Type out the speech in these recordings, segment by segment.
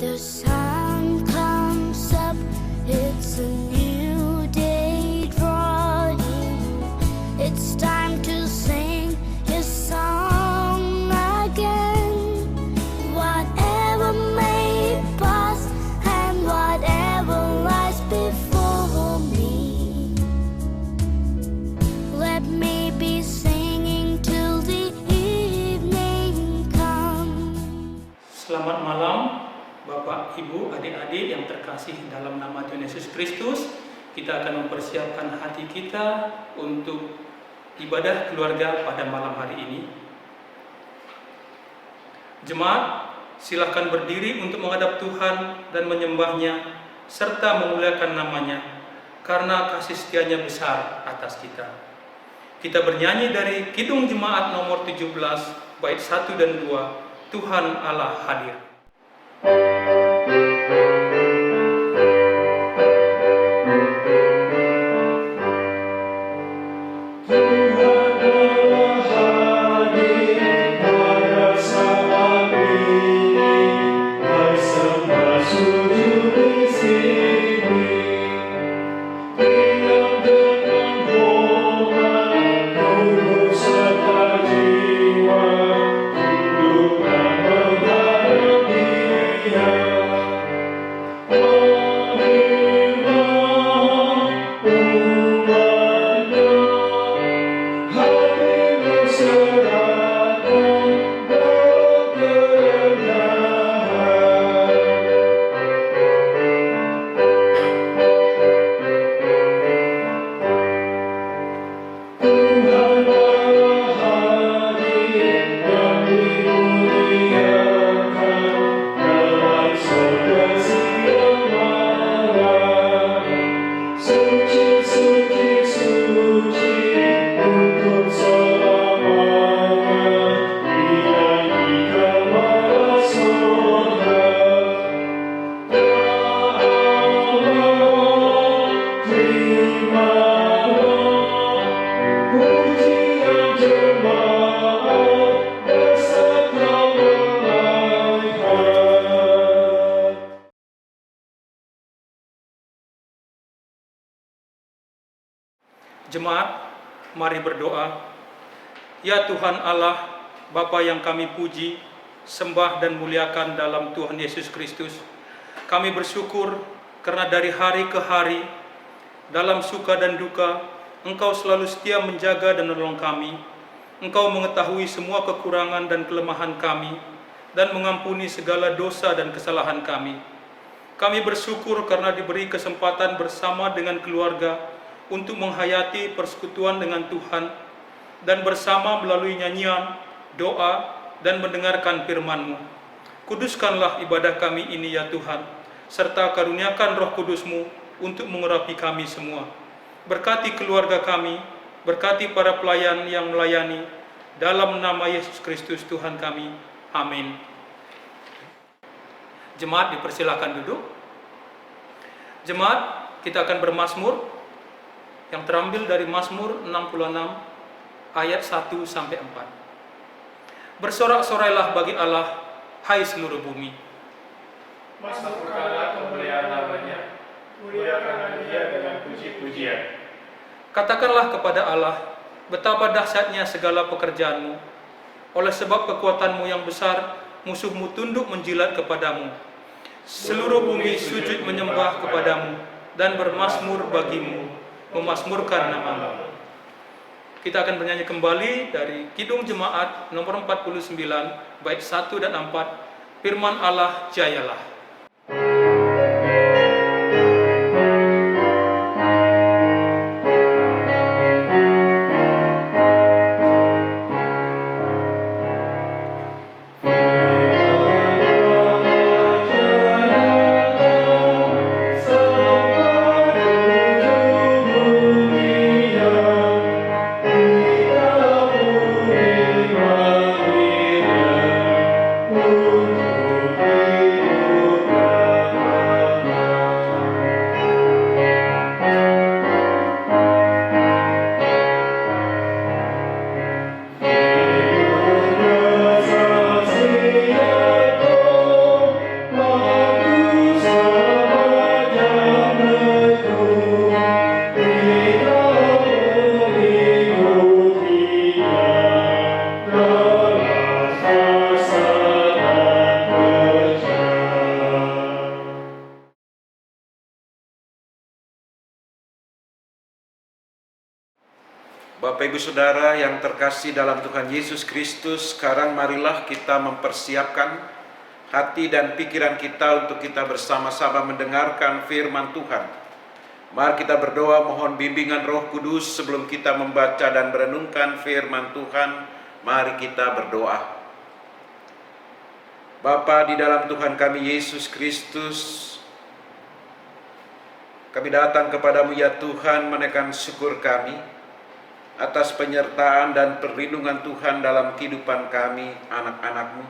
The sun comes up, it's a new day drawing. It's time to sing his song again. Whatever may pass and whatever lies before me, let me be singing till the evening comes. Selamat malam Bapak, Ibu, adik-adik yang terkasih dalam nama Tuhan Yesus Kristus. Kita akan mempersiapkan hati kita untuk ibadah keluarga pada malam hari ini. Jemaat, silakan berdiri untuk menghadap Tuhan dan menyembahnya serta memuliakan namanya karena kasih setianya besar atas kita. Kita bernyanyi dari Kidung Jemaat nomor 17 bait 1 dan 2, Tuhan Allah hadir. Jemaat, mari berdoa. Ya Tuhan Allah, Bapa yang kami puji, sembah dan muliakan dalam Tuhan Yesus Kristus. Kami bersyukur karena dari hari ke hari, dalam suka dan duka, Engkau selalu setia menjaga dan menolong kami. Engkau mengetahui semua kekurangan dan kelemahan kami, dan mengampuni segala dosa dan kesalahan kami. Kami bersyukur karena diberi kesempatan bersama dengan keluarga untuk menghayati persekutuan dengan Tuhan dan bersama melalui nyanyian, doa, dan mendengarkan firman-Mu. Kuduskanlah ibadah kami ini ya Tuhan, serta karuniakan Roh Kudus-Mu untuk mengurapi kami semua. Berkati keluarga kami, berkati para pelayan yang melayani, dalam nama Yesus Kristus Tuhan kami. Amin. Jemaat dipersilakan duduk. Jemaat, kita akan bermazmur yang terambil dari Mazmur 66 ayat 1 sampai 4. Bersorak-sorailah bagi Allah, hai seluruh bumi. Masmurkanlah kemuliaan namanya, muliakanlah Dia dengan puji-pujian. Katakanlah kepada Allah, betapa dahsyatnya segala pekerjaan-Mu. Oleh sebab kekuatan-Mu yang besar, musuh-Mu tunduk menjilat kepadamu. Seluruh bumi sujud menyembah kepadamu dan bermazmur bagimu, memasmurkan nama-Mu. Kita akan bernyanyi kembali dari Kidung Jemaat nomor 49 bait 1 dan 4, Firman Allah jayalah. Untuk Bapak Ibu Saudara yang terkasih dalam Tuhan Yesus Kristus, sekarang marilah kita mempersiapkan hati dan pikiran kita untuk kita bersama-sama mendengarkan firman Tuhan. Mari kita berdoa mohon bimbingan Roh Kudus sebelum kita membaca dan merenungkan firman Tuhan. Mari kita berdoa. Bapa di dalam Tuhan kami Yesus Kristus, kami datang kepadamu ya Tuhan menaikkan syukur kami atas penyertaan dan perlindungan Tuhan dalam kehidupan kami anak-anak-Mu.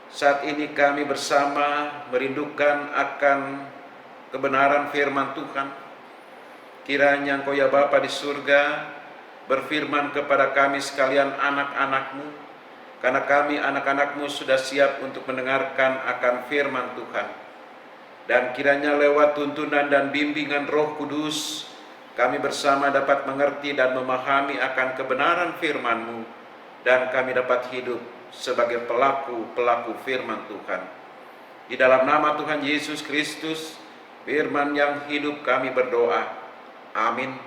Saat ini kami bersama merindukan akan kebenaran firman Tuhan. Kiranya Engkau ya Bapa di surga berfirman kepada kami sekalian anak-anak-Mu, karena kami anak-anak-Mu sudah siap untuk mendengarkan akan firman Tuhan. Dan kiranya lewat tuntunan dan bimbingan Roh Kudus, kami bersama dapat mengerti dan memahami akan kebenaran firman-Mu, dan kami dapat hidup sebagai pelaku-pelaku firman Tuhan. Di dalam nama Tuhan Yesus Kristus, firman yang hidup kami berdoa. Amin.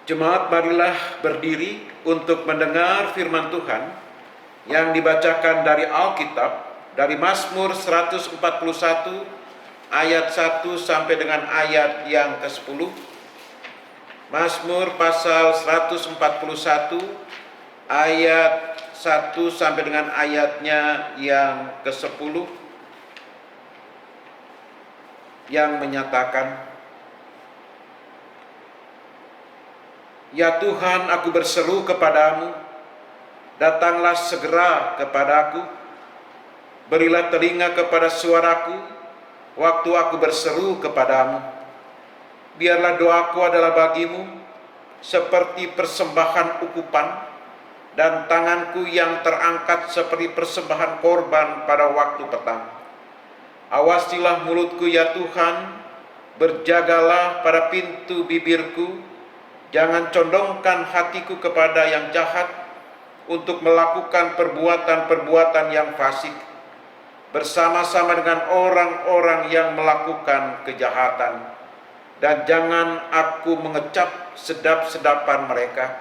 Jemaat, marilah berdiri untuk mendengar firman Tuhan yang dibacakan dari Alkitab, dari Mazmur 141 ayat 1 sampai dengan ayat yang ke-10. Mazmur pasal 141 ayat 1 sampai dengan ayatnya yang ke-10 yang menyatakan, Ya Tuhan, aku berseru kepadamu, datanglah segera kepadaku, berilah telinga kepada suaraku, waktu aku berseru kepadamu. Biarlah doaku adalah bagimu, seperti persembahan ukupan, dan tanganku yang terangkat seperti persembahan korban pada waktu petang. Awasilah mulutku ya Tuhan, berjagalah pada pintu bibirku, jangan condongkan hatiku kepada yang jahat untuk melakukan perbuatan-perbuatan yang fasik bersama-sama dengan orang-orang yang melakukan kejahatan. Dan jangan aku mengecap sedap-sedapan mereka.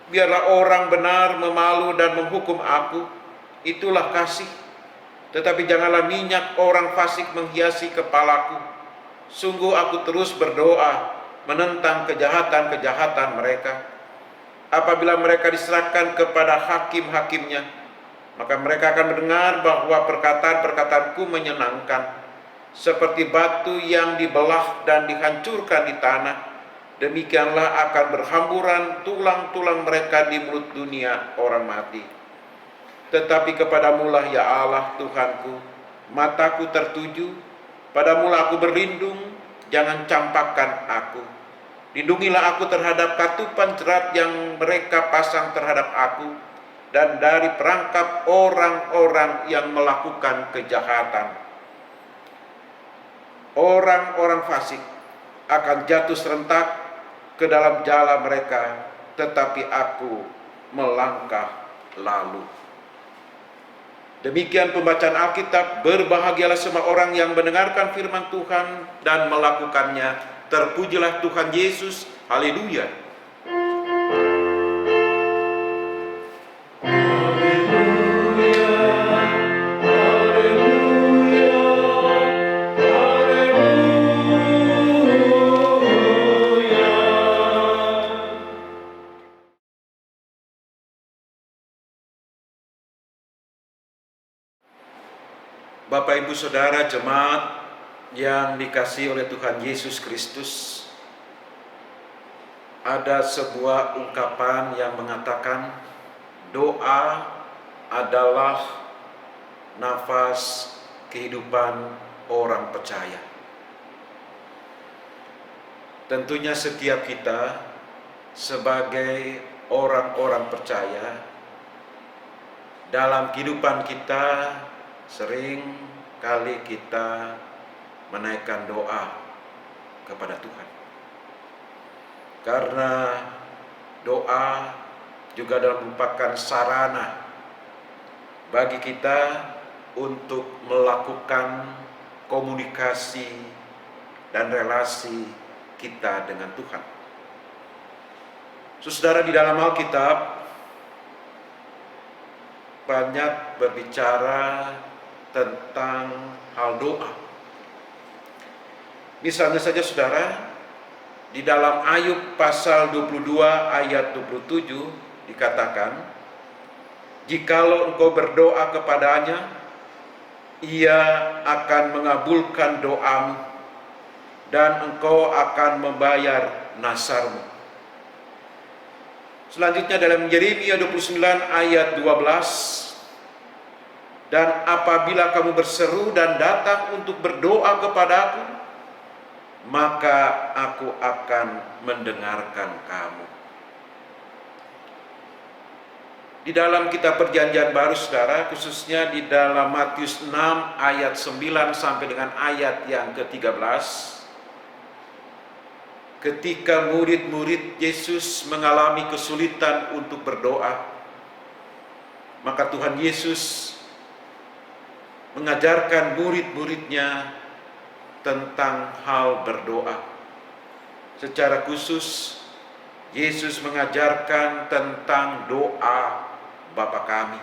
Biarlah orang benar memalu dan menghukum aku, itulah kasih. Tetapi janganlah minyak orang fasik menghiasi kepalaku. Sungguh aku terus berdoa menentang kejahatan-kejahatan mereka. Apabila mereka diserahkan kepada hakim-hakimnya, maka mereka akan mendengar bahwa perkataan-perkataanku menyenangkan, seperti batu yang dibelah dan dihancurkan di tanah. Demikianlah akan berhamburan tulang-tulang mereka di mulut dunia orang mati. Tetapi kepadamulah ya Allah Tuhanku, mataku tertuju, padamulah aku berlindung, jangan campakkan aku. Lindungilah aku terhadap katupan jerat yang mereka pasang terhadap aku, dan dari perangkap orang-orang yang melakukan kejahatan. Orang-orang fasik akan jatuh serentak ke dalam jala mereka, tetapi aku melangkah lalu. Demikian pembacaan Alkitab. Berbahagialah semua orang yang mendengarkan firman Tuhan dan melakukannya. Terpujilah Tuhan Yesus. Haleluya. Bapak Ibu Saudara jemaat yang dikasihi oleh Tuhan Yesus Kristus, ada sebuah ungkapan yang mengatakan doa adalah nafas kehidupan orang percaya. Tentunya setiap kita sebagai orang-orang percaya, dalam kehidupan kita sering kali kita menaikkan doa kepada Tuhan. Karena doa juga merupakan sarana bagi kita untuk melakukan komunikasi dan relasi kita dengan Tuhan. Saudara, di dalam Alkitab banyak berbicara tentang hal doa. Misalnya saja saudara, di dalam Ayub pasal 22 ayat 27 dikatakan, jikalau engkau berdoa kepadanya, ia akan mengabulkan doamu dan engkau akan membayar nasarmu. Selanjutnya dalam Yeremia 29 ayat 12, dan apabila kamu berseru dan datang untuk berdoa kepadaku, maka aku akan mendengarkan kamu. Di dalam kitab Perjanjian Baru saudara, khususnya di dalam Matius 6 ayat 9 sampai dengan ayat yang ke-13, ketika murid-murid Yesus mengalami kesulitan untuk berdoa, maka Tuhan Yesus mengajarkan murid-muridnya tentang hal berdoa. Secara khusus, Yesus mengajarkan tentang doa Bapa kami.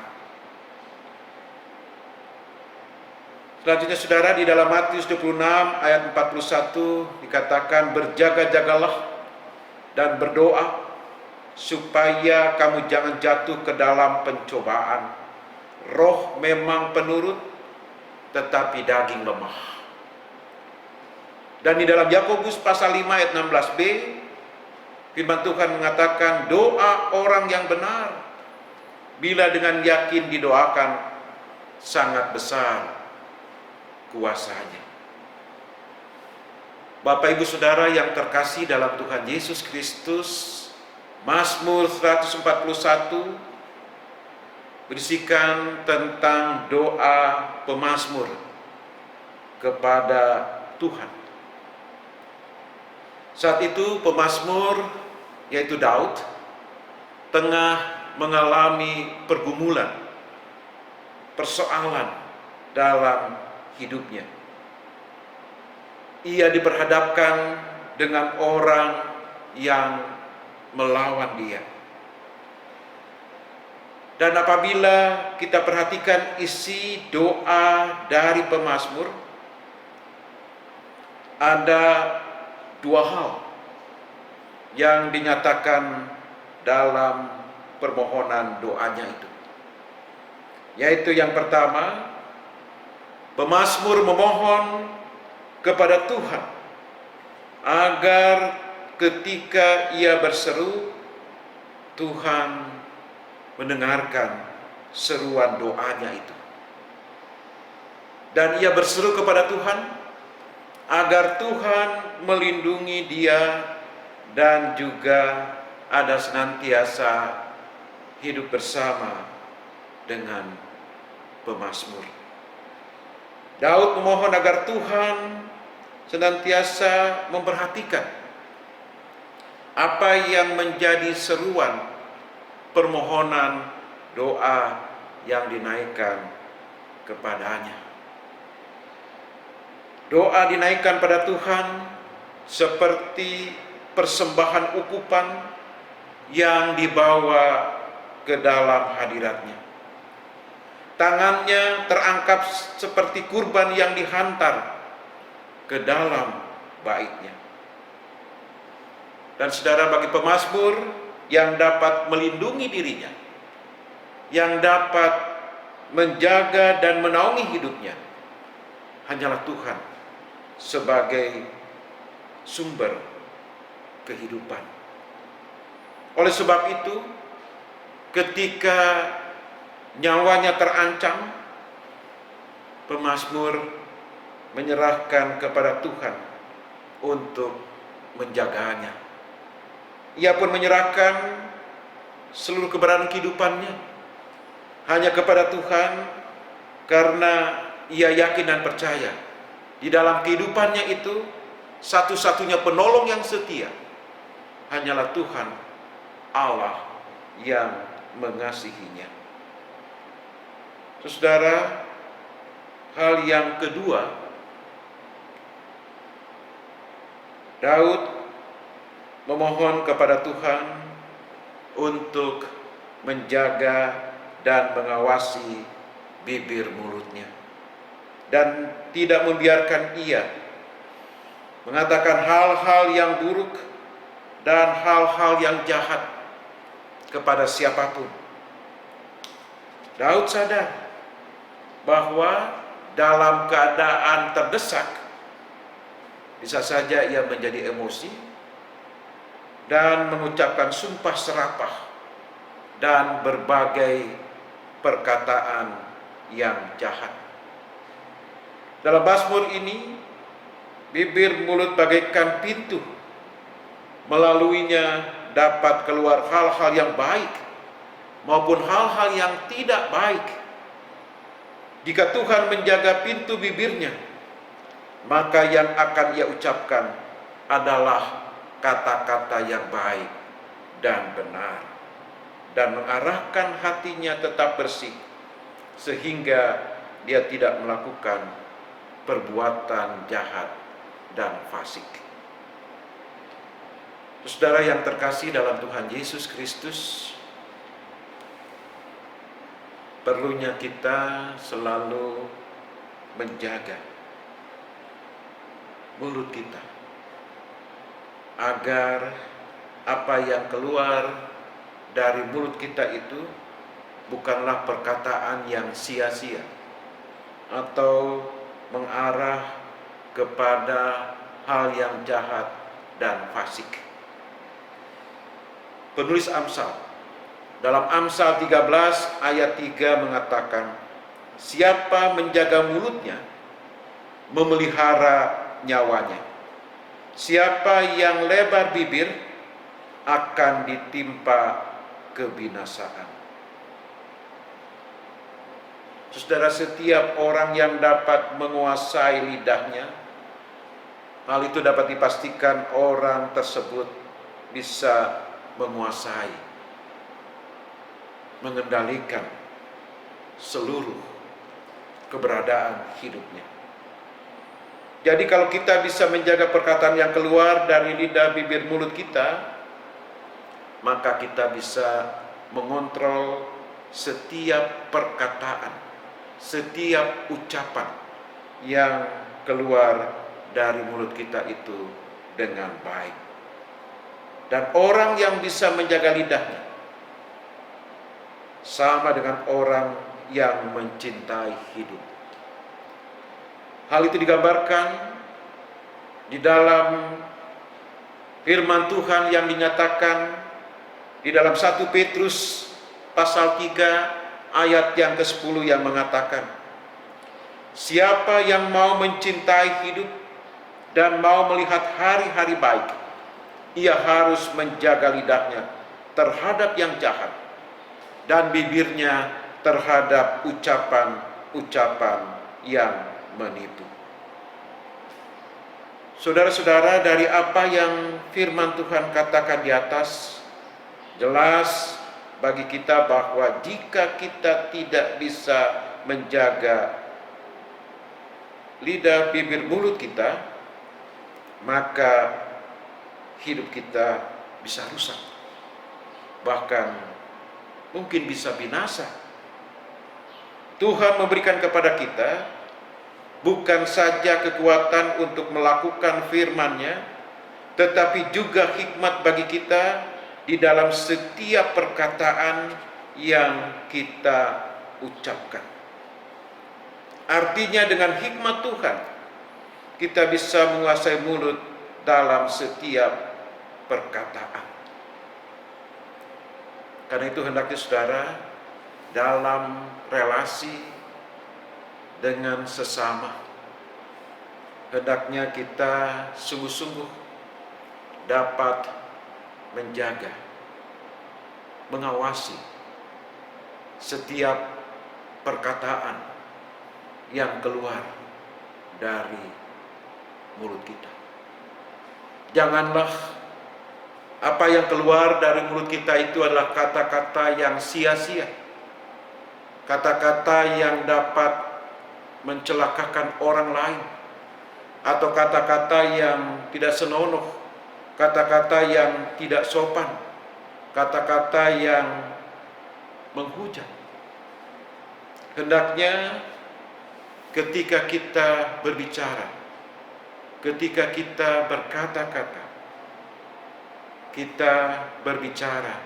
Selanjutnya saudara, di dalam Matius 26 ayat 41 dikatakan, berjaga-jagalah dan berdoa supaya kamu jangan jatuh ke dalam pencobaan. Roh memang penurut, tetapi daging lemah. Dan di dalam Yakobus pasal 5 ayat 16b, firman Tuhan mengatakan, doa orang yang benar bila dengan yakin didoakan, sangat besar kuasanya. Bapak Ibu Saudara yang terkasih dalam Tuhan Yesus Kristus, Mazmur 141 berisikan tentang doa pemazmur kepada Tuhan. Saat itu pemazmur, yaitu Daud, tengah mengalami pergumulan, persoalan dalam hidupnya. Ia diperhadapkan dengan orang yang melawan dia. Dan apabila kita perhatikan isi doa dari pemazmur, ada dua hal yang dinyatakan dalam permohonan doanya itu. Yaitu yang pertama, pemazmur memohon kepada Tuhan agar ketika ia berseru, Tuhan mendengarkan seruan doanya itu. Dan ia berseru kepada Tuhan agar Tuhan melindungi dia dan juga ada senantiasa hidup bersama dengan pemazmur. Daud memohon agar Tuhan senantiasa memperhatikan apa yang menjadi seruan permohonan doa yang dinaikkan kepadanya. Doa dinaikkan pada Tuhan seperti persembahan ukupan yang dibawa ke dalam hadiratnya. Tangannya terangkat seperti kurban yang dihantar ke dalam baitnya. Dan saudara, bagi pemazmur yang dapat melindungi dirinya, yang dapat menjaga dan menaungi hidupnya, hanyalah Tuhan sebagai sumber kehidupan. Oleh sebab itu, ketika nyawanya terancam, pemazmur menyerahkan kepada Tuhan untuk menjaganya. Ia pun menyerahkan seluruh keberadaan kehidupannya hanya kepada Tuhan, karena ia yakin dan percaya di dalam kehidupannya itu satu-satunya penolong yang setia hanyalah Tuhan Allah yang mengasihinya. Saudara, hal yang kedua Daud memohon kepada Tuhan untuk menjaga dan mengawasi bibir mulutnya, dan tidak membiarkan ia mengatakan hal-hal yang buruk dan hal-hal yang jahat kepada siapapun. Daud sadar bahwa dalam keadaan terdesak bisa saja ia menjadi emosi dan mengucapkan sumpah serapah dan berbagai perkataan yang jahat. Dalam Mazmur ini, bibir mulut bagaikan pintu, melaluinya dapat keluar hal-hal yang baik maupun hal-hal yang tidak baik. Jika Tuhan menjaga pintu bibirnya, maka yang akan ia ucapkan adalah kata-kata yang baik dan benar, dan mengarahkan hatinya tetap bersih, sehingga dia tidak melakukan perbuatan jahat dan fasik. Saudara yang terkasih dalam Tuhan Yesus Kristus, perlunya kita selalu menjaga mulut kita, agar apa yang keluar dari mulut kita itu bukanlah perkataan yang sia-sia atau mengarah kepada hal yang jahat dan fasik. Penulis Amsal dalam Amsal 13 ayat 3 mengatakan, siapa menjaga mulutnya memelihara nyawanya. Siapa yang lebar bibir akan ditimpa kebinasaan. Saudara, setiap orang yang dapat menguasai lidahnya, hal itu dapat dipastikan orang tersebut bisa menguasai, mengendalikan seluruh keberadaan hidupnya. Jadi kalau kita bisa menjaga perkataan yang keluar dari lidah bibir mulut kita, maka kita bisa mengontrol setiap perkataan, setiap ucapan yang keluar dari mulut kita itu dengan baik. Dan orang yang bisa menjaga lidahnya sama dengan orang yang mencintai hidup. Hal itu digambarkan di dalam firman Tuhan yang dinyatakan di dalam 1 Petrus pasal 3 ayat yang ke-10 yang mengatakan, siapa yang mau mencintai hidup dan mau melihat hari-hari baik, ia harus menjaga lidahnya terhadap yang jahat dan bibirnya terhadap ucapan-ucapan yang menipu. Saudara-saudara, dari apa yang firman Tuhan katakan di atas, jelas bagi kita bahwa jika kita tidak bisa menjaga lidah bibir mulut kita, maka hidup kita bisa rusak, bahkan mungkin bisa binasa. Tuhan memberikan kepada kita bukan saja kekuatan untuk melakukan firman-Nya, tetapi juga hikmat bagi kita di dalam setiap perkataan yang kita ucapkan. Artinya dengan hikmat Tuhan, kita bisa menguasai mulut dalam setiap perkataan. Karena itu hendaknya saudara, dalam relasi dengan sesama, hendaknya kita sungguh-sungguh dapat menjaga, mengawasi setiap perkataan yang keluar dari mulut kita. Janganlah apa yang keluar dari mulut kita itu adalah kata-kata yang sia-sia, kata-kata yang dapat mencelakakan orang lain, atau kata-kata yang tidak senonoh kata-kata yang tidak sopan, kata-kata yang menghujat. Hendaknya ketika kita berbicara, ketika kita berkata-kata, kita berbicara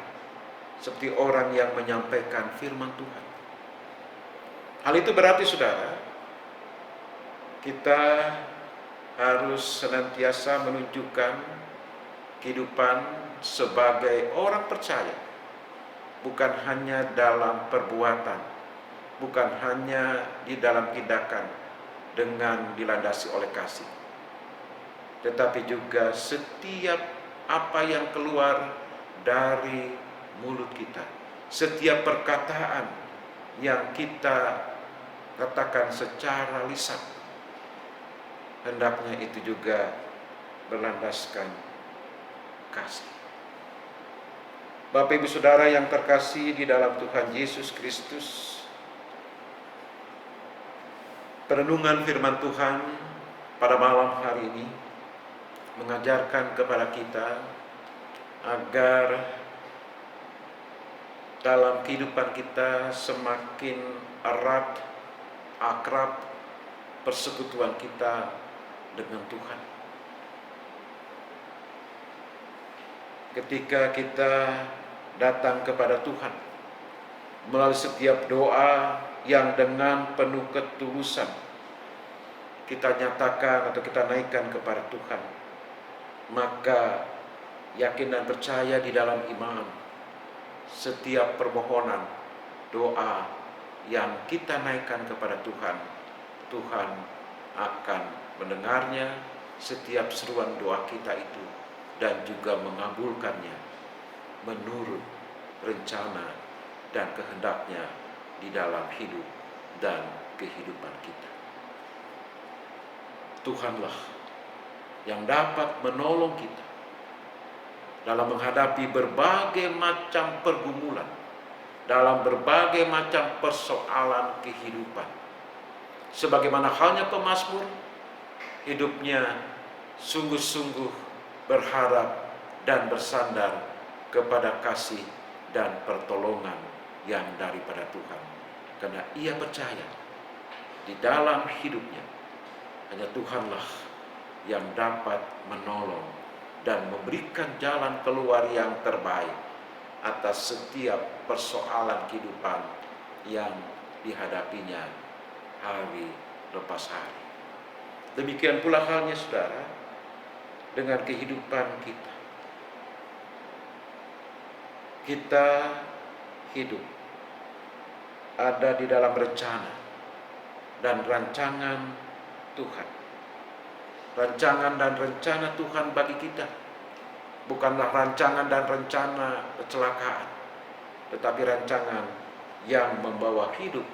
seperti orang yang menyampaikan firman Tuhan. Hal itu berarti, saudara, kita harus senantiasa menunjukkan kehidupan sebagai orang percaya, bukan hanya dalam perbuatan, bukan hanya di dalam tindakan dengan dilandasi oleh kasih, tetapi juga setiap apa yang keluar dari mulut kita, setiap perkataan yang kita katakan secara lisan, hendaknya itu juga berlandaskan kasih. Bapak Ibu Saudara yang terkasih di dalam Tuhan Yesus Kristus, perenungan firman Tuhan pada malam hari ini mengajarkan kepada kita agar dalam kehidupan kita semakin erat, akrab persekutuan kita dengan Tuhan. Ketika kita datang kepada Tuhan melalui setiap doa yang dengan penuh ketulusan kita nyatakan atau kita naikkan kepada Tuhan, maka yakin dan percaya di dalam iman, setiap permohonan, doa yang kita naikkan kepada Tuhan, Tuhan akan mendengarnya setiap seruan doa kita itu dan juga mengabulkannya menurut rencana dan kehendaknya di dalam hidup dan kehidupan kita. Tuhanlah yang dapat menolong kita dalam menghadapi berbagai macam pergumulan, dalam berbagai macam persoalan kehidupan. Sebagaimana halnya pemazmur, hidupnya sungguh-sungguh berharap dan bersandar kepada kasih dan pertolongan yang daripada Tuhan. Karena ia percaya di dalam hidupnya hanya Tuhanlah yang dapat menolong dan memberikan jalan keluar yang terbaik atas setiap persoalan kehidupan yang dihadapinya hari lepas hari. Demikian pula halnya, saudara, dengan kehidupan kita. Kita hidup ada di dalam rencana dan rancangan Tuhan. Rancangan dan rencana Tuhan bagi kita bukanlah rancangan dan rencana kecelakaan, tetapi rancangan yang membawa hidup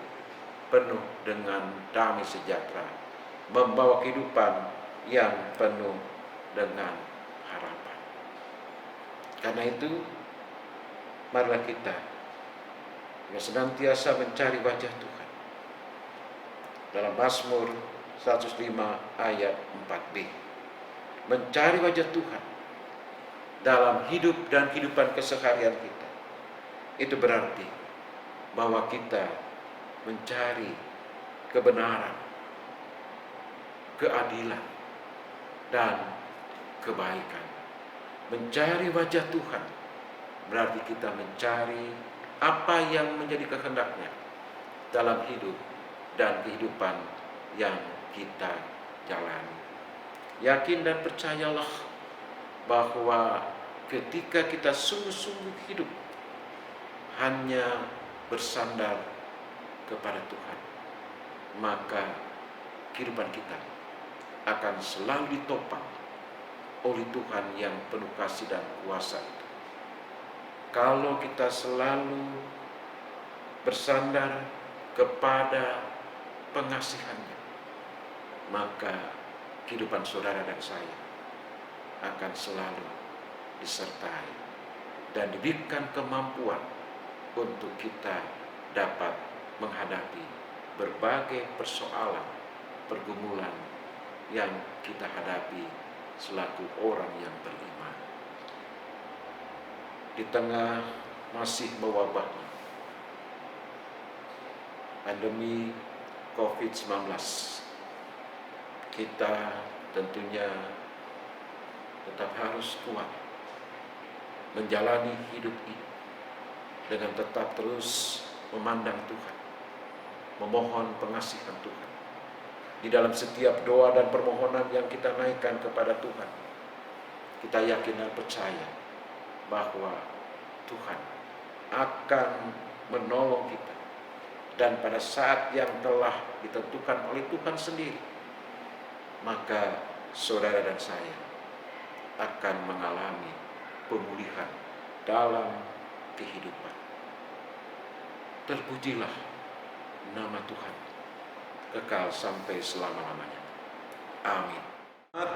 penuh dengan damai sejahtera, membawa kehidupan yang penuh dengan harapan. Karena itu, marilah kita yang senantiasa mencari wajah Tuhan. Dalam Mazmur 105 ayat 4b, mencari wajah Tuhan dalam hidup dan kehidupan keseharian kita, itu berarti bahwa kita mencari kebenaran, keadilan, dan kebaikan. Mencari wajah Tuhan berarti kita mencari apa yang menjadi kehendaknya dalam hidup dan kehidupan yang kita jalani. Yakin dan percayalah bahwa ketika kita sungguh-sungguh hidup hanya bersandar kepada Tuhan, maka kehidupan kita akan selalu ditopang oleh Tuhan yang penuh kasih dan kuasa itu. Kalau kita selalu bersandar kepada pengasihannya, maka kehidupan saudara dan saya akan selalu disertai dan diberikan kemampuan untuk kita dapat menghadapi berbagai persoalan, pergumulan yang kita hadapi selaku orang yang beriman. di tengah masih mewabahnya pandemi COVID-19. Kita tentunya tetap harus kuat menjalani hidup ini dengan tetap terus memandang Tuhan, memohon pengasihan Tuhan. Di dalam setiap doa dan permohonan yang kita naikkan kepada Tuhan, kita yakin dan percaya bahwa Tuhan akan menolong kita. Dan pada saat yang telah ditentukan oleh Tuhan sendiri, maka saudara dan saya akan mengalami pemulihan dalam kehidupan. Terpujilah nama Tuhan kekal sampai selama-lamanya. Amin.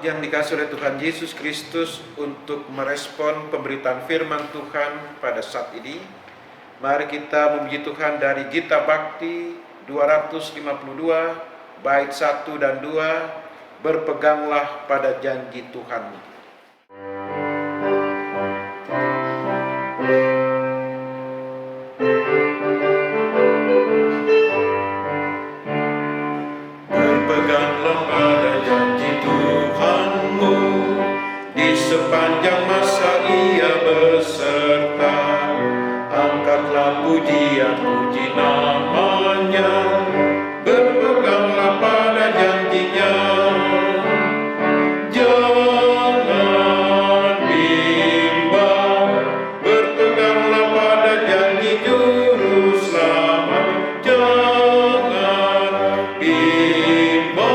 Yang dikasihi oleh Tuhan Yesus Kristus, untuk merespon pemberitaan firman Tuhan pada saat ini, mari kita memuji Tuhan dari Gita Bakti 252 bait 1 dan 2. Berpeganglah pada janji Tuhanmu. Berpeganglah pada janji Tuhanmu, di sepanjang masa Ia beserta. Angkatlah pujian-puji namanya, berpeganglah pada janjinya. Jangan bimbang, berpeganglah pada janji Juru Selamat. Jangan bimbang,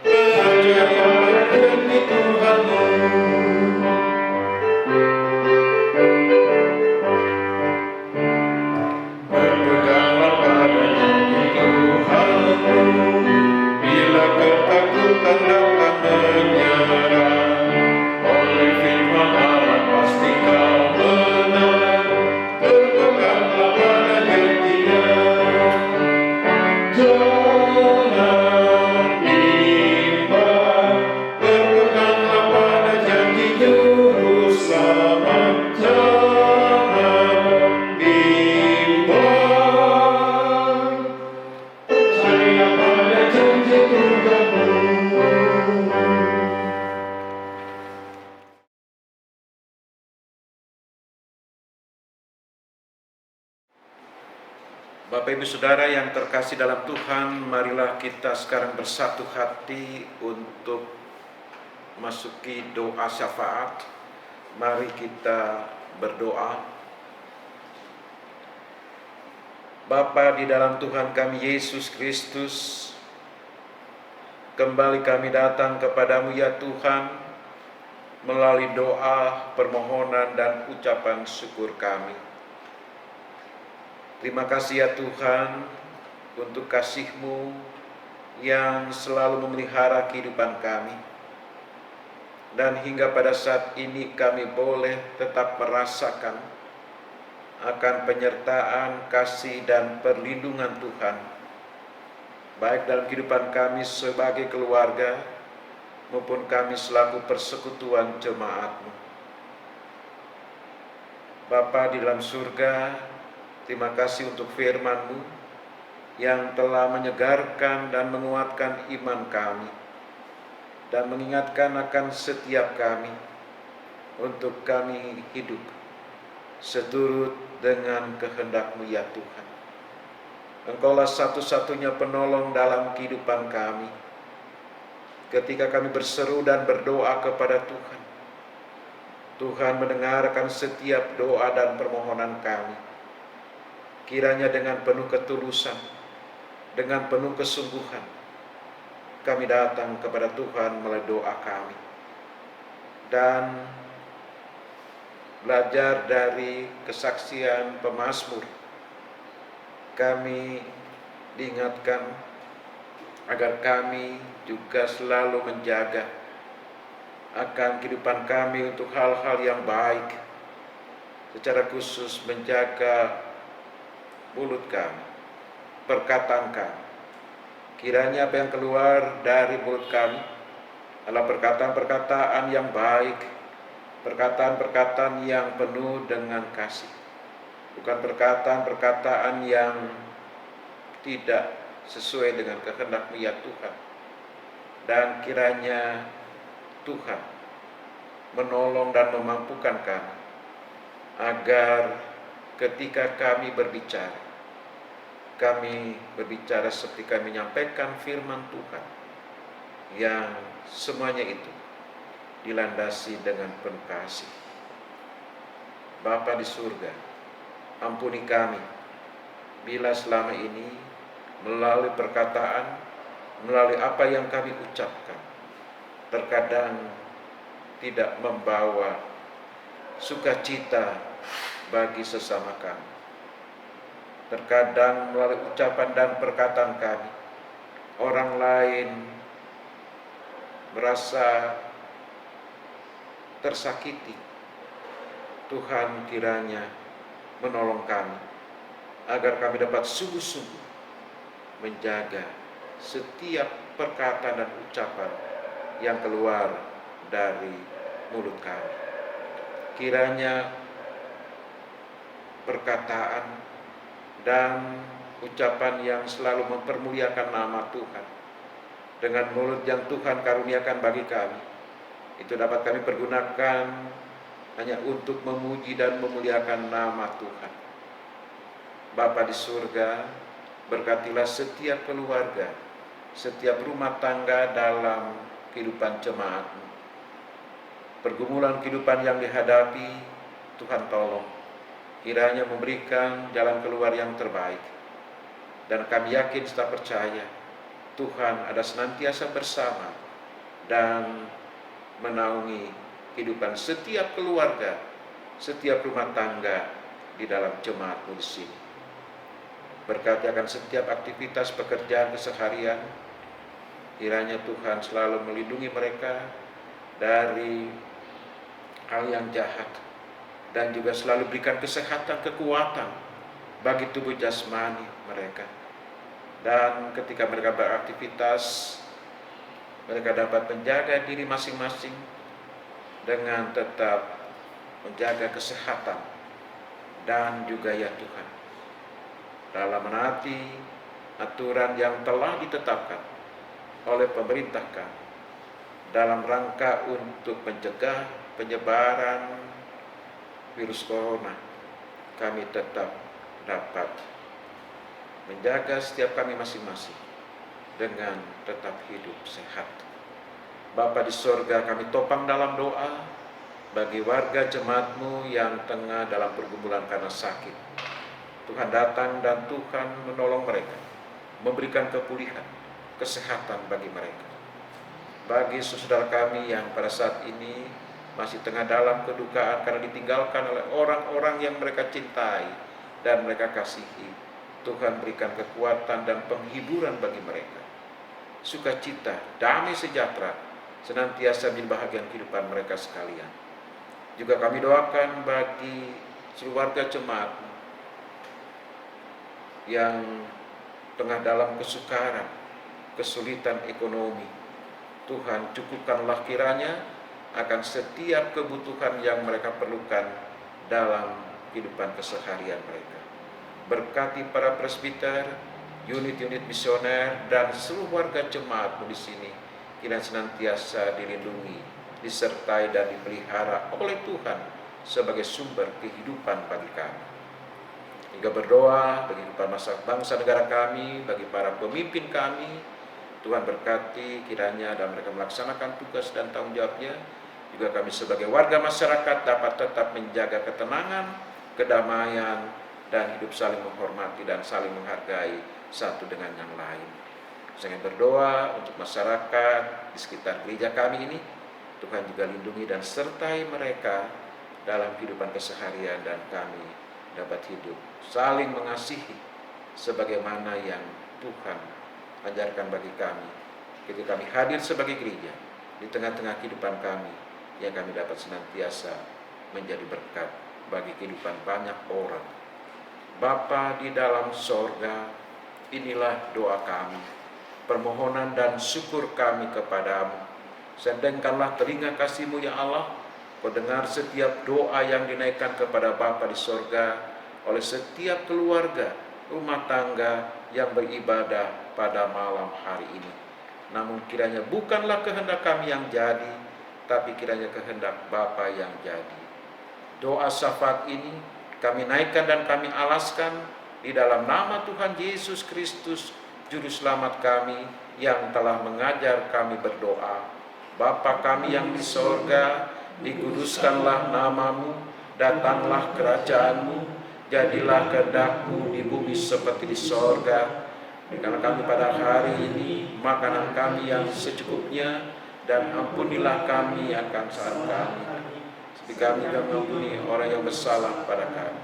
percaya pada janji Tuhanmu. Berpeganglah pada janji Tuhanmu, bila ketakutan datang menyerang. Oleh firman Allah pasti kau menang, berpeganglah pada janji-Nya. Jangan bimbang, berpeganglah pada janji Juru Selamat. Jangan bimbang, percaya pada janji Tuhanmu. Bapak Ibu Saudara yang terkasih dalam Tuhan, marilah kita sekarang bersatu hati untuk masuki doa syafaat. Mari kita berdoa. Bapa di dalam Tuhan kami Yesus Kristus, kembali kami datang kepadamu ya Tuhan, melalui doa, permohonan, dan ucapan syukur kami. Terima kasih ya Tuhan untuk kasih-Mu yang selalu memelihara kehidupan kami. Dan hingga pada saat ini kami boleh tetap merasakan akan penyertaan, kasih, dan perlindungan Tuhan, baik dalam kehidupan kami sebagai keluarga, maupun kami selaku persekutuan jemaat-Mu. Bapa di dalam surga, terima kasih untuk firman-Mu yang telah menyegarkan dan menguatkan iman kami, dan mengingatkan akan setiap kami untuk kami hidup seturut dengan kehendak-Mu ya Tuhan. Engkaulah satu-satunya penolong dalam kehidupan kami. Ketika kami berseru dan berdoa kepada Tuhan, Tuhan mendengarkan setiap doa dan permohonan kami. Kiranya dengan penuh ketulusan, dengan penuh kesungguhan, kami datang kepada Tuhan melalui doa kami. Dan belajar dari kesaksian pemazmur, kami diingatkan agar kami juga selalu menjaga akan kehidupan kami untuk hal-hal yang baik, secara khusus menjaga mulut kami, perkataan kami. Kiranya apa yang keluar dari mulut kami adalah perkataan-perkataan yang baik, perkataan-perkataan yang penuh dengan kasih, bukan perkataan-perkataan yang tidak sesuai dengan kehendak-Mu ya Tuhan. Dan kiranya Tuhan menolong dan memampukan kami agar ketika kami berbicara seperti kami menyampaikan firman Tuhan, yang semuanya itu dilandasi dengan penuh kasih. Bapa di surga, ampuni kami bila selama ini melalui perkataan, melalui apa yang kami ucapkan, terkadang tidak membawa sukacita bagi sesama kami. Terkadang melalui ucapan dan perkataan kami, orang lain merasa tersakiti. Tuhan kiranya menolong kami agar kami dapat sungguh-sungguh menjaga setiap perkataan dan ucapan yang keluar dari mulut kami. Kiranya perkataan dan ucapan yang selalu mempermuliakan nama Tuhan dengan mulut yang Tuhan karuniakan bagi kami, itu dapat kami pergunakan hanya untuk memuji dan memuliakan nama Tuhan. Bapa di surga, berkatilah setiap keluarga, setiap rumah tangga dalam kehidupan jemaat-Mu. Pergumulan kehidupan yang dihadapi, Tuhan tolong, kiranya memberikan jalan keluar yang terbaik. Dan kami yakin serta percaya, Tuhan ada senantiasa bersama dan menaungi kehidupan setiap keluarga, setiap rumah tangga di dalam jemaat-Mu di sini. Berkati akan setiap aktivitas pekerjaan keseharian, kiranya Tuhan selalu melindungi mereka dari hal yang jahat, dan juga selalu berikan kesehatan, kekuatan bagi tubuh jasmani mereka. Dan ketika mereka beraktivitas, mereka dapat menjaga diri masing-masing dengan tetap menjaga kesehatan. Dan juga ya Tuhan, dalam menaati aturan yang telah ditetapkan oleh pemerintah kami dalam rangka untuk mencegah penyebaran virus corona, kami tetap dapat menjaga setiap kami masing-masing dengan tetap hidup sehat. Bapa di sorga, kami topang dalam doa bagi warga jemaat-Mu yang tengah dalam pergumulan karena sakit. Tuhan datang dan Tuhan menolong mereka, memberikan kepulihan, kesehatan bagi mereka. Bagi saudara kami yang pada saat ini masih tengah dalam kedukaan karena ditinggalkan oleh orang-orang yang mereka cintai dan mereka kasihi, Tuhan berikan kekuatan dan penghiburan bagi mereka. Sukacita, damai sejahtera senantiasa menjadi bahagian kehidupan mereka sekalian. Juga kami doakan bagi seluruh warga jemaat yang tengah dalam kesukaran, kesulitan ekonomi. Tuhan cukupkanlah kiranya akan setiap kebutuhan yang mereka perlukan dalam kehidupan keseharian mereka. Berkati para presbiter, unit-unit misioner, dan seluruh warga jemaat-Mu di sini, kiranya senantiasa dilindungi, disertai dan dipelihara oleh Tuhan sebagai sumber kehidupan bagi kami. Juga berdoa bagi kehidupan bangsa negara kami, bagi para pemimpin kami. Tuhan berkati kiranya dan mereka melaksanakan tugas dan tanggung jawabnya. Juga kami sebagai warga masyarakat dapat tetap menjaga ketenangan, kedamaian, dan hidup saling menghormati dan saling menghargai satu dengan yang lain. Saya berdoa untuk masyarakat di sekitar gereja kami ini, Tuhan juga lindungi dan sertai mereka dalam kehidupan keseharian, dan kami dapat hidup saling mengasihi sebagaimana yang Tuhan ajarkan bagi kami ketika kami hadir sebagai gereja di tengah-tengah kehidupan kami, yang kami dapat senantiasa menjadi berkat bagi kehidupan banyak orang. Bapa di dalam sorga, inilah doa kami, permohonan dan syukur kami kepadamu. Sendengkanlah telinga kasih-Mu ya Allah, Kau dengar setiap doa yang dinaikkan kepada Bapa di sorga oleh setiap keluarga, rumah tangga yang beribadah pada malam hari ini. Namun kiranya bukanlah kehendak kami yang jadi, tapi kiranya kehendak Bapa yang jadi. Doa syafaat ini kami naikkan dan kami alaskan di dalam nama Tuhan Yesus Kristus, Juru Selamat kami yang telah mengajar kami berdoa. Bapa kami yang di sorga, dikuduskanlah namamu, datanglah kerajaanmu, jadilah kehendak-Mu di bumi seperti di sorga. Berikanlah kami pada hari ini makanan kami yang secukupnya, dan ampunilah kami akan salah kami, seperti kami juga mengampuni orang yang bersalah kepada kami.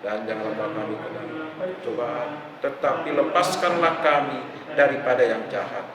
Dan janganlah bawa kami ke dalam cobaan, tetapi lepaskanlah kami daripada yang jahat.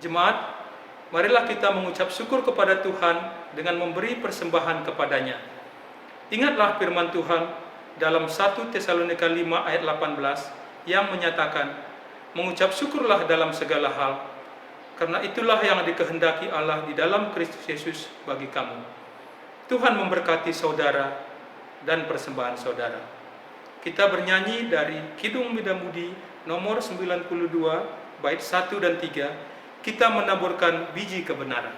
Jemaat, marilah kita mengucap syukur kepada Tuhan dengan memberi persembahan kepadanya. Ingatlah firman Tuhan dalam 1 Tesalonika 5 ayat 18 yang menyatakan, mengucap syukurlah dalam segala hal, karena itulah yang dikehendaki Allah di dalam Kristus Yesus bagi kamu. Tuhan memberkati saudara dan persembahan saudara. Kita bernyanyi dari Kidung Midamudi nomor 92 bait 1 dan 3, kita menaburkan biji kebenaran.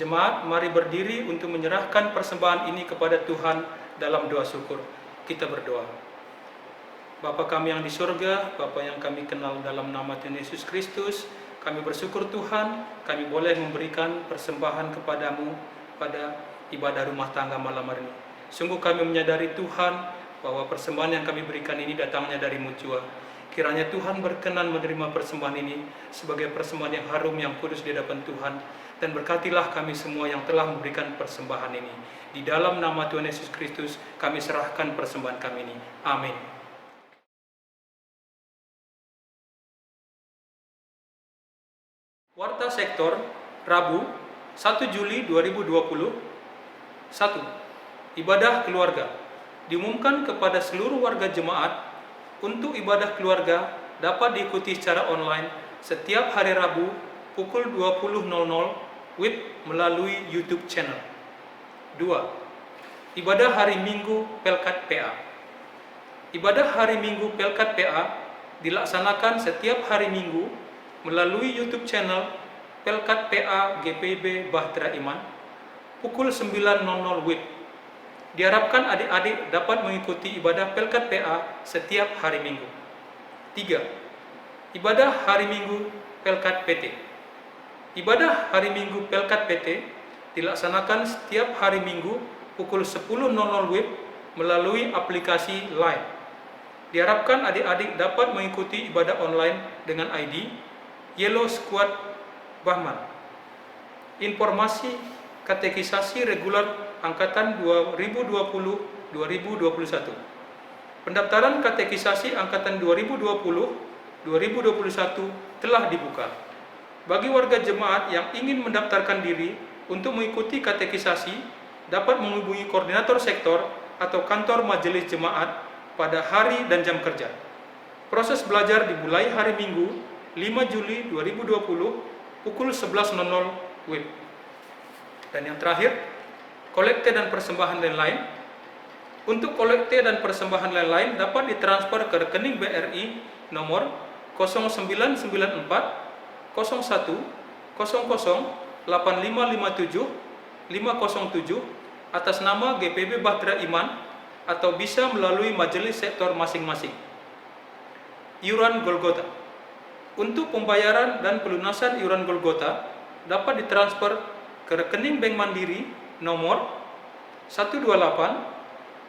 Jemaat, mari berdiri untuk menyerahkan persembahan ini kepada Tuhan dalam doa syukur. Kita berdoa. Bapa kami yang di surga, Bapa yang kami kenal dalam nama Tuhan Yesus Kristus, kami bersyukur Tuhan, kami boleh memberikan persembahan kepadamu pada ibadah rumah tangga malam hari ini. Sungguh kami menyadari Tuhan bahwa persembahan yang kami berikan ini datangnya dari Mucua. Kiranya Tuhan berkenan menerima persembahan ini sebagai persembahan yang harum, yang kudus di hadapan Tuhan. Dan berkatilah kami semua yang telah memberikan persembahan ini. Di dalam nama Tuhan Yesus Kristus, kami serahkan persembahan kami ini. Amin. Warta Sektor, Rabu, 1 Juli 2020. 1. Ibadah keluarga. Diumumkan kepada seluruh warga jemaat untuk ibadah keluarga dapat diikuti secara online setiap hari Rabu pukul 20.00 melalui YouTube channel. 2. Ibadah hari Minggu Pelkat PA. Ibadah hari Minggu Pelkat PA dilaksanakan setiap hari Minggu melalui YouTube channel Pelkat PA GPIB Bahtera Iman pukul 9.00 WIB. Diharapkan adik-adik dapat mengikuti ibadah Pelkat PA setiap hari Minggu. 3. Ibadah hari Minggu Pelkat PT. Ibadah hari Minggu Pelkat PT dilaksanakan setiap hari Minggu pukul 10.00 WIB melalui aplikasi Line. Diharapkan adik-adik dapat mengikuti ibadah online dengan ID Yellow Squad Bahman. Informasi katekisasi reguler Angkatan 2020-2021. Pendaftaran katekisasi Angkatan 2020-2021 telah dibuka. Bagi warga jemaat yang ingin mendaftarkan diri untuk mengikuti katekisasi, dapat menghubungi koordinator sektor atau kantor majelis jemaat pada hari dan jam kerja. Proses belajar dimulai hari Minggu 5 Juli 2020 pukul 11.00 WIB. Dan yang terakhir, kolekte dan persembahan lain-lain. Untuk kolekte dan persembahan lain-lain dapat ditransfer ke rekening BRI nomor 0994 01 00 8557 507 atas nama GPIB Bahtera Iman atau bisa melalui majelis sektor masing-masing. Iuran Golgota. Untuk pembayaran dan pelunasan iuran Golgota dapat ditransfer ke rekening Bank Mandiri nomor 128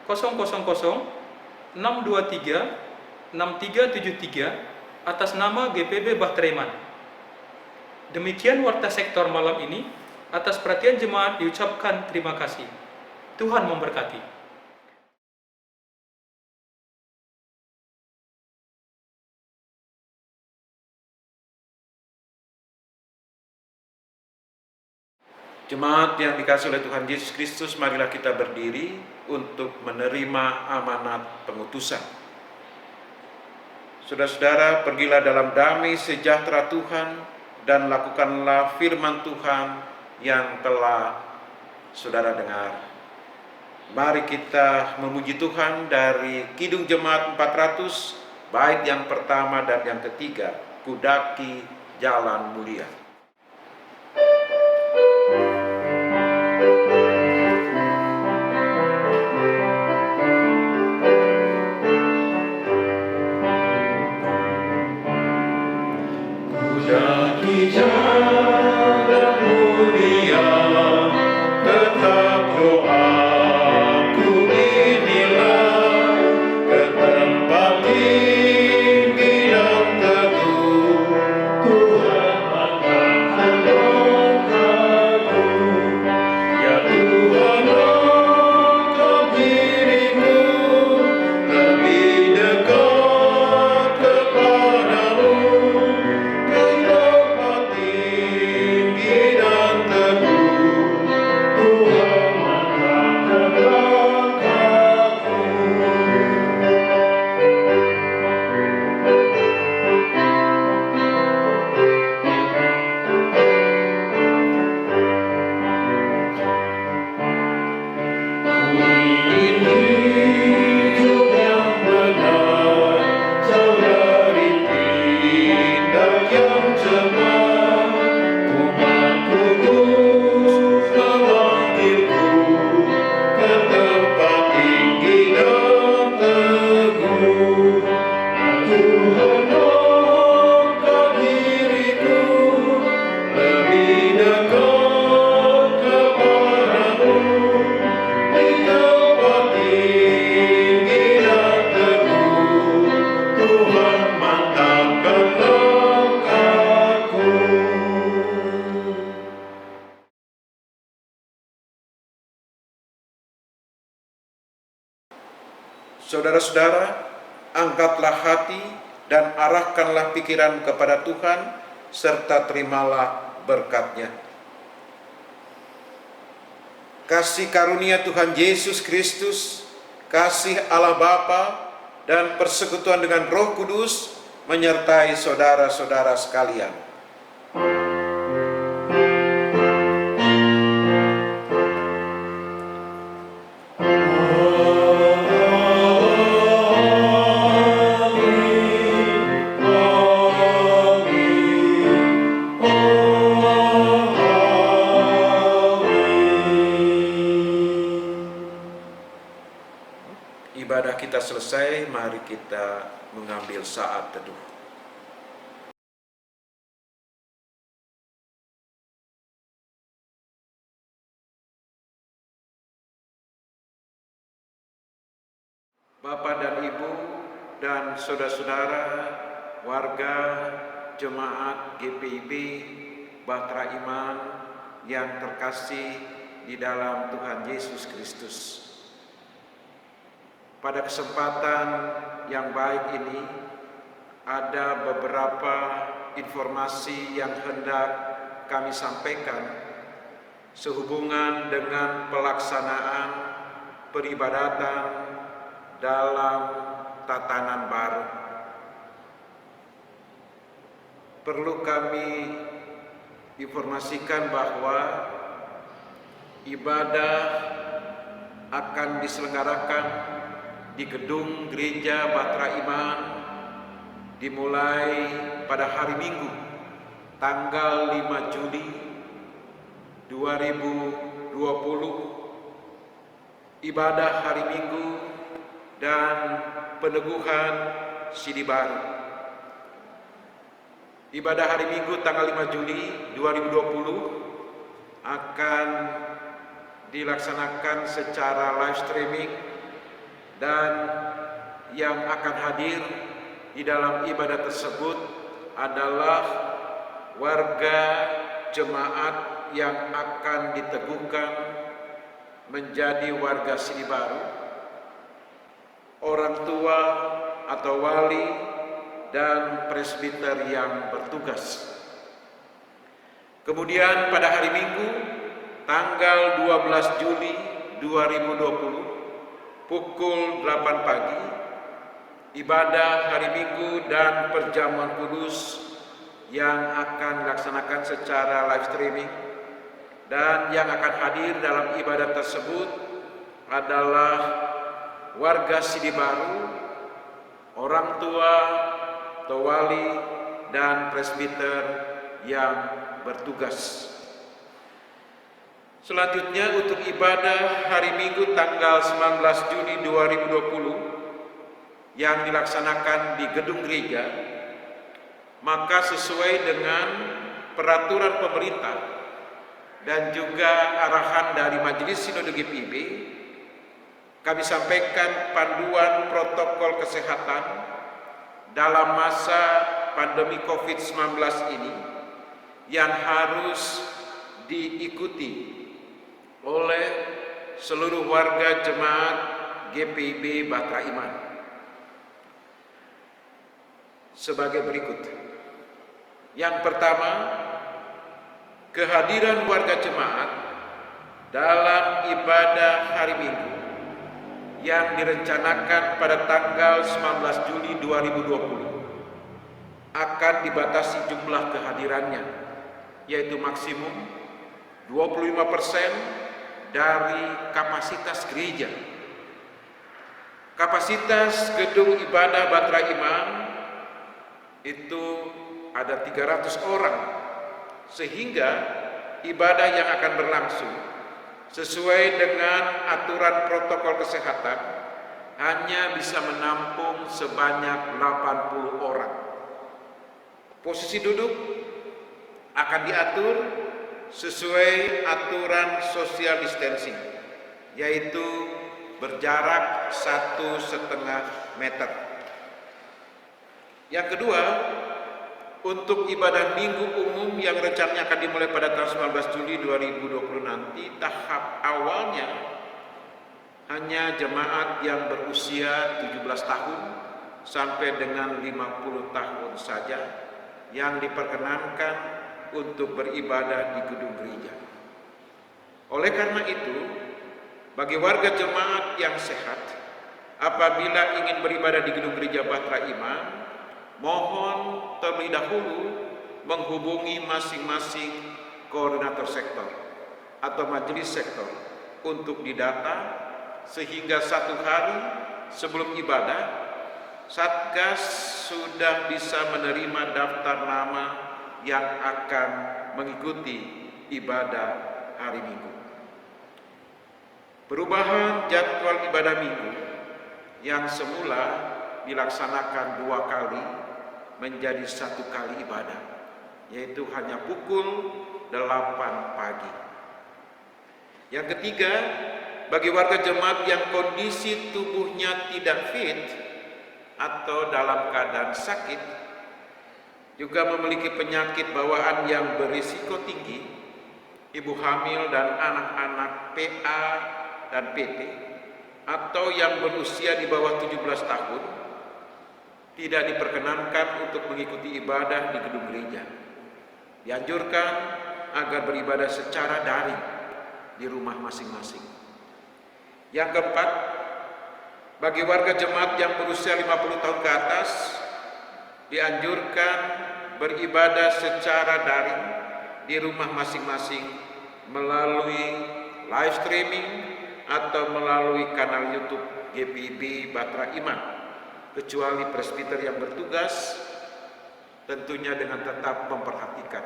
000 623 6373 atas nama GPIB Bahtera Iman. Demikian warta sektor malam ini. Atas perhatian jemaat diucapkan terima kasih. Tuhan memberkati. Jemaat yang dikasihi oleh Tuhan Yesus Kristus, marilah kita berdiri untuk menerima amanat pengutusan. Saudara-saudara, pergilah dalam damai sejahtera Tuhan dan lakukanlah firman Tuhan yang telah saudara dengar. Mari kita memuji Tuhan dari Kidung Jemaat 400, bait yang pertama dan yang ketiga, Kudaki Jalan Mulia. Saudara-saudara, angkatlah hati dan arahkanlah pikiran kepada Tuhan, serta terimalah berkat-Nya. Kasih karunia Tuhan Yesus Kristus, kasih Allah Bapa, dan persekutuan dengan Roh Kudus menyertai saudara-saudara sekalian. selesai, mari kita mengambil saat teduh. Bapak dan Ibu dan saudara-saudara, warga jemaat GPIB Bahtera Iman yang terkasih di dalam Tuhan Yesus Kristus. Pada kesempatan yang baik ini, ada beberapa informasi yang hendak kami sampaikan sehubungan dengan pelaksanaan peribadatan dalam tatanan baru. Perlu kami informasikan bahwa ibadah akan diselenggarakan di gedung Gereja Bahtera Iman dimulai pada hari Minggu tanggal 5 Juli 2020. Ibadah hari Minggu dan peneguhan Sidi Baru. Ibadah hari Minggu tanggal 5 Juli 2020 akan dilaksanakan secara live streaming, dan yang akan hadir di dalam ibadah tersebut adalah warga jemaat yang akan diteguhkan menjadi warga Sidi Baru, orang tua atau wali, dan presbiter yang bertugas. Kemudian pada hari Minggu tanggal 12 Juli 2020 pukul 8 pagi, ibadah hari Minggu dan perjamuan kudus yang akan dilaksanakan secara live streaming, dan yang akan hadir dalam ibadah tersebut adalah warga Sidi Baru, orang tua atau wali, dan presbiter yang bertugas. Selanjutnya untuk ibadah hari Minggu tanggal 19 Juni 2020 yang dilaksanakan di gedung gereja, maka sesuai dengan peraturan pemerintah dan juga arahan dari Majelis Sinode GPIB, kami sampaikan panduan protokol kesehatan dalam masa pandemi COVID-19 ini yang harus diikuti oleh seluruh warga jemaat GPIB Bahtera Iman. Sebagai berikut. Yang pertama, kehadiran warga jemaat dalam ibadah hari Minggu yang direncanakan pada tanggal 19 Juli 2020 akan dibatasi jumlah kehadirannya, yaitu maksimum 25% dari kapasitas gereja. Kapasitas gedung ibadah Bahtera Iman itu ada 300 orang, sehingga ibadah yang akan berlangsung sesuai dengan aturan protokol kesehatan hanya bisa menampung sebanyak 80 orang. Posisi duduk akan diatur sesuai aturan social distancing, yaitu berjarak 1,5 meter. Yang kedua, untuk ibadah minggu umum yang rencananya akan dimulai pada tanggal 19 Juli 2020 nanti, tahap awalnya hanya jemaat yang berusia 17 tahun sampai dengan 50 tahun saja yang diperkenankan untuk beribadah di gedung gereja. Oleh karena itu, bagi warga jemaat yang sehat, apabila ingin beribadah di gedung gereja Bahtera Iman, mohon terlebih dahulu menghubungi masing-masing koordinator sektor atau majelis sektor untuk didata, sehingga 1 hari sebelum ibadah Satgas sudah bisa menerima daftar nama yang akan mengikuti ibadah hari Minggu. Perubahan jadwal ibadah Minggu yang semula dilaksanakan 2 kali menjadi 1 kali ibadah, yaitu hanya pukul 8 pagi. Yang ketiga, bagi warga jemaat yang kondisi tubuhnya tidak fit atau dalam keadaan sakit, juga memiliki penyakit bawaan yang berisiko tinggi, ibu hamil dan anak-anak PA dan PT, atau yang berusia di bawah 17 tahun, tidak diperkenankan untuk mengikuti ibadah di gedung gereja. Dianjurkan agar beribadah secara daring di rumah masing-masing. Yang keempat, bagi warga jemaat yang berusia 50 tahun ke atas, dianjurkan beribadah secara daring di rumah masing-masing melalui live streaming atau melalui kanal YouTube GPIB Batra Iman, kecuali presbiter yang bertugas, tentunya dengan tetap memperhatikan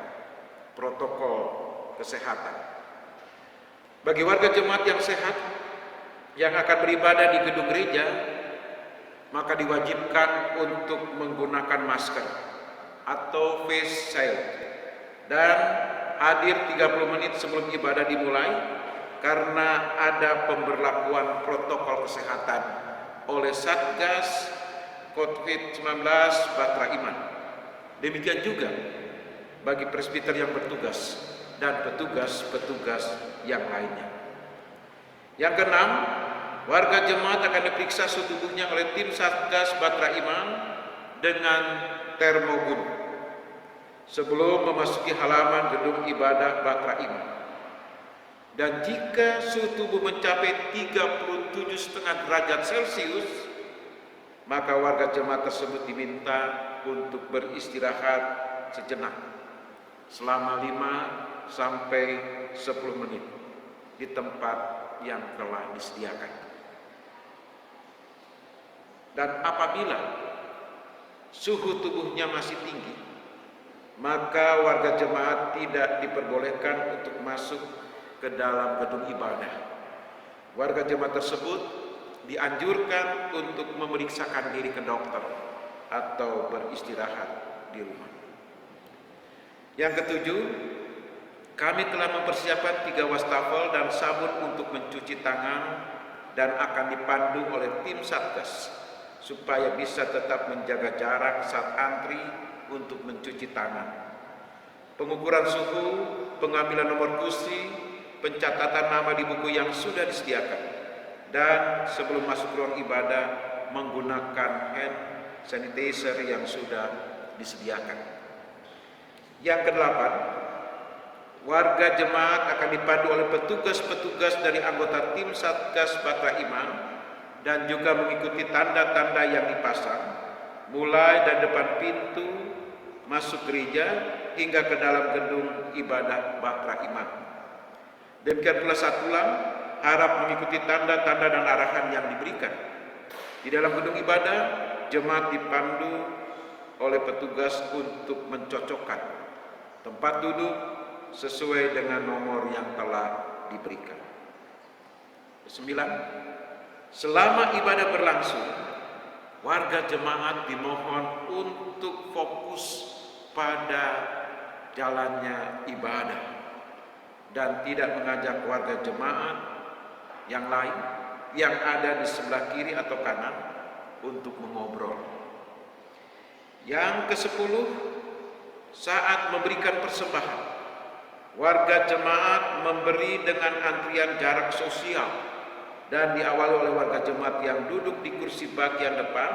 protokol kesehatan. Bagi warga jemaat yang sehat yang akan beribadah di gedung gereja, maka diwajibkan untuk menggunakan masker atau face shield dan hadir 30 menit sebelum ibadah dimulai, karena ada pemberlakuan protokol kesehatan oleh Satgas COVID-19 Batra Iman. Demikian juga bagi presbiter yang bertugas dan petugas-petugas yang lainnya. Yang keenam, warga jemaat akan diperiksa suhu tubuhnya oleh tim Satgas Batra Iman dengan termogun sebelum memasuki halaman gedung ibadah Batra Iman. Dan jika suhu tubuh mencapai 37,5 derajat Celcius, maka warga jemaat tersebut diminta untuk beristirahat sejenak selama 5 sampai 10 menit di tempat yang telah disediakan. Dan apabila suhu tubuhnya masih tinggi, maka warga jemaat tidak diperbolehkan untuk masuk ke dalam gedung ibadah. Warga jemaat tersebut dianjurkan untuk memeriksakan diri ke dokter atau beristirahat di rumah. Yang ketujuh, kami telah mempersiapkan 3 wastafel dan sabun untuk mencuci tangan dan akan dipandu oleh tim Satgas supaya bisa tetap menjaga jarak saat antri untuk mencuci tangan. Pengukuran suhu, pengambilan nomor kursi, pencatatan nama di buku yang sudah disediakan, dan sebelum masuk ruang ibadah menggunakan hand sanitizer yang sudah disediakan. Yang kedelapan, warga jemaat akan dipandu oleh petugas-petugas dari anggota tim Satgas Batra Iman dan juga mengikuti tanda-tanda yang dipasang mulai dari depan pintu masuk gereja hingga ke dalam gedung ibadah Batra Iman. Demikian pula saat pulang, harap mengikuti tanda-tanda dan arahan yang diberikan. Di dalam gedung ibadah, jemaat dipandu oleh petugas untuk mencocokkan tempat duduk sesuai dengan nomor yang telah diberikan. 9. Selama ibadah berlangsung, warga jemaat dimohon untuk fokus pada jalannya ibadah dan tidak mengajak warga jemaat yang lain yang ada di sebelah kiri atau kanan untuk mengobrol. Yang ke-10, saat memberikan persembahan, warga jemaat memberi dengan antrian jarak sosial dan diawali oleh warga jemaat yang duduk di kursi bagian depan,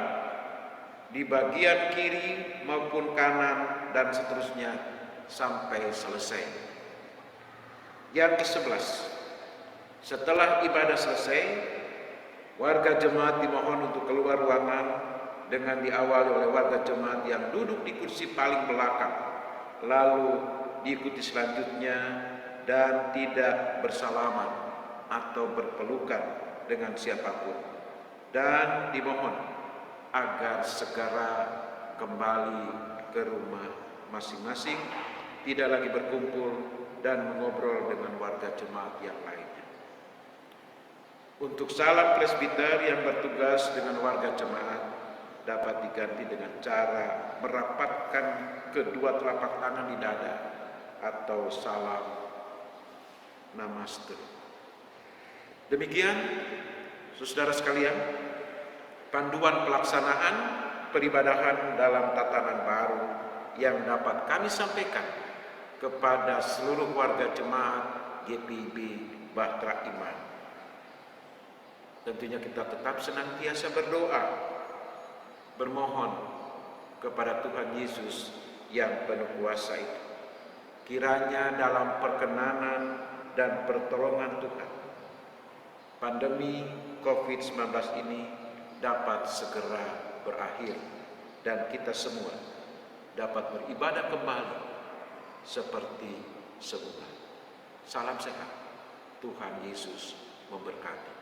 di bagian kiri maupun kanan, dan seterusnya sampai selesai. Yang ke-11, setelah ibadah selesai, warga jemaat dimohon untuk keluar ruangan dengan diawali oleh warga jemaat yang duduk di kursi paling belakang, lalu diikuti selanjutnya dan tidak bersalaman atau berpelukan dengan siapapun, dan dimohon agar segera kembali ke rumah masing-masing, tidak lagi berkumpul dan mengobrol dengan warga jemaat yang lainnya. Untuk salam presbiter yang bertugas dengan warga jemaat dapat diganti dengan cara merapatkan kedua telapak tangan di dada atau salam namaste. Demikian, saudara sekalian, panduan pelaksanaan peribadahan dalam tatanan baru yang dapat kami sampaikan kepada seluruh warga jemaat GPIB Bahtera Iman. Tentunya kita tetap senantiasa berdoa, bermohon kepada Tuhan Yesus yang penuh kuasa itu. Kiranya dalam perkenanan dan pertolongan Tuhan, pandemi COVID-19 ini dapat segera berakhir dan kita semua dapat beribadah kembali seperti semula. Salam sehat, Tuhan Yesus memberkati.